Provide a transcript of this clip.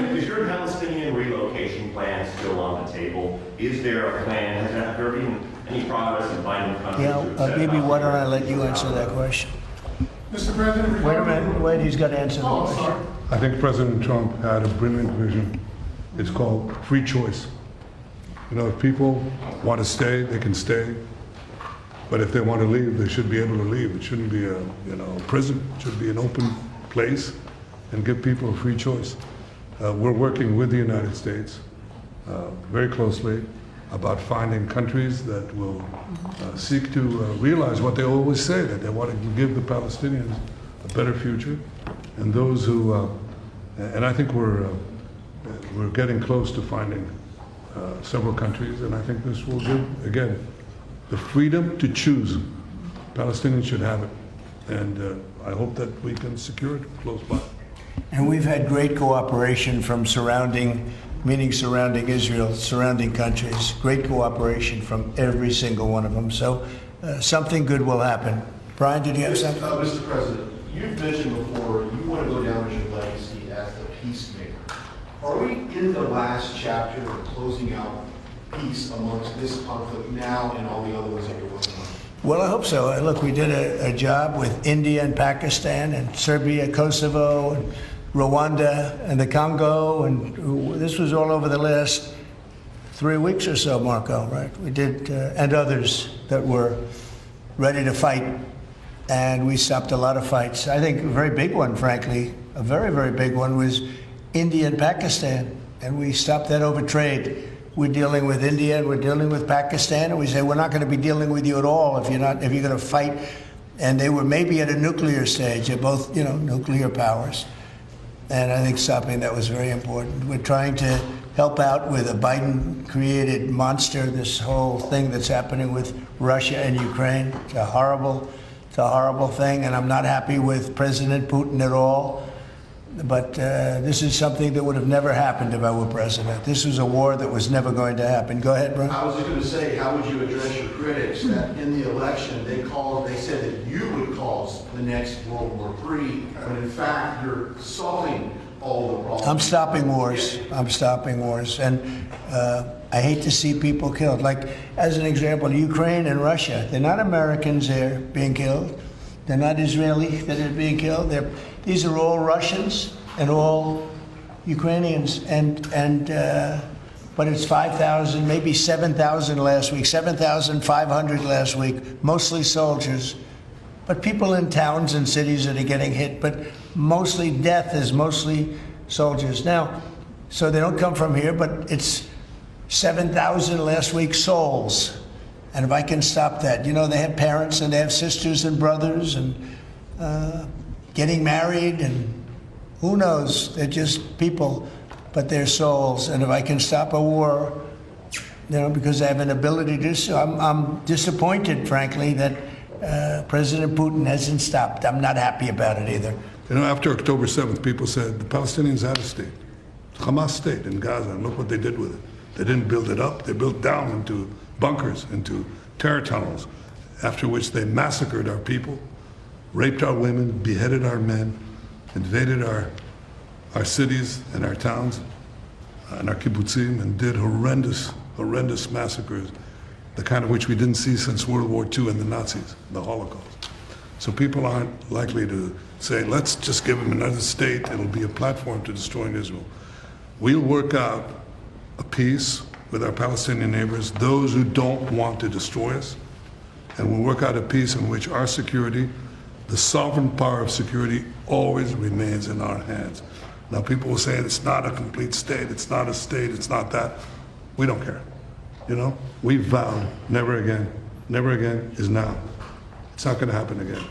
is your Palestinian relocation plan still on the table? Is there a plan? Has there been any progress in finding countries? Yeah, maybe why don't I let you answer that question? Mr. President, Wait a minute, wait, he's got to answer the question. I think President Trump had a brilliant vision. It's called free choice. You know, if people want to stay, they can stay. But if they want to leave, they should be able to leave. It shouldn't be a prison. It should be an open place and give people a free choice. We're working with the United States very closely about finding countries that will seek to realize what they always say, that they want to give the Palestinians a better future. And those who, and I think we're getting close to finding several countries, and I think this will give, again, the freedom to choose. Palestinians should have it, and I hope that we can secure it close by. And we've had great cooperation from surrounding Israel, surrounding countries, great cooperation from every single one of them. So something good will happen. Brian, did you have something? Mr. President, you've mentioned before you want to go down as your legacy as the peacemaker. Are we in the last chapter of closing out peace amongst this conflict now and all the other ones that you're working on? Well, I hope so. Look, we did a job with India and Pakistan and Serbia, Kosovo, and Rwanda and the Congo, and this was all over the last 3 weeks or so, Marco, right? We did, and others that were ready to fight, and we stopped a lot of fights. I think a very big one, frankly, a very, very big one was India and Pakistan, and we stopped that over trade. We're dealing with India and we're dealing with Pakistan, and we say we're not going to be dealing with you at all if you're going to fight. And they were maybe at a nuclear stage. They're both, nuclear powers. And I think stopping that was very important. We're trying to help out with a Biden-created monster, this whole thing that's happening with Russia and Ukraine. It's a horrible thing, and I'm not happy with President Putin at all. But this is something that would have never happened if I were president. This was a war that was never going to happen. Go ahead, Brian. I was just going to say, how would you address your critics that in the election they said that you would cause the next World War III, but in fact you're solving all the problems. I'm stopping wars. I'm stopping wars. And I hate to see people killed. Like, as an example, Ukraine and Russia. They're not Americans there being killed. They're not Israeli that are being killed. These are all Russians and all Ukrainians. But it's 5,000, maybe 7,000 last week, 7,500 last week, mostly soldiers. But people in towns and cities that are getting hit. But mostly death is mostly soldiers. Now, so they don't come from here, but it's 7,000 last week souls. And if I can stop that, they have parents and they have sisters and brothers and getting married, and who knows, they're just people, but they're souls. And if I can stop a war, because I have an ability to do so, I'm disappointed, frankly, that President Putin hasn't stopped. I'm not happy about it either. After October 7th, people said the Palestinians had a state, Hamas state in Gaza, and look what they did with it. They didn't build it up, they built down into bunkers, into terror tunnels, after which they massacred our people, raped our women, beheaded our men, invaded our cities and our towns and our kibbutzim, and did horrendous massacres, the kind of which we didn't see since World War II and the Nazis, the Holocaust. So people aren't likely to say, let's just give them another state, it'll be a platform to destroying Israel. We'll work out a peace with our Palestinian neighbors, those who don't want to destroy us, and we'll work out a peace in which our security, the sovereign power of security, always remains in our hands. Now people will say it's not a complete state, it's not a state, it's not that. We don't care. We vowed never again. Never again is now. It's not going to happen again.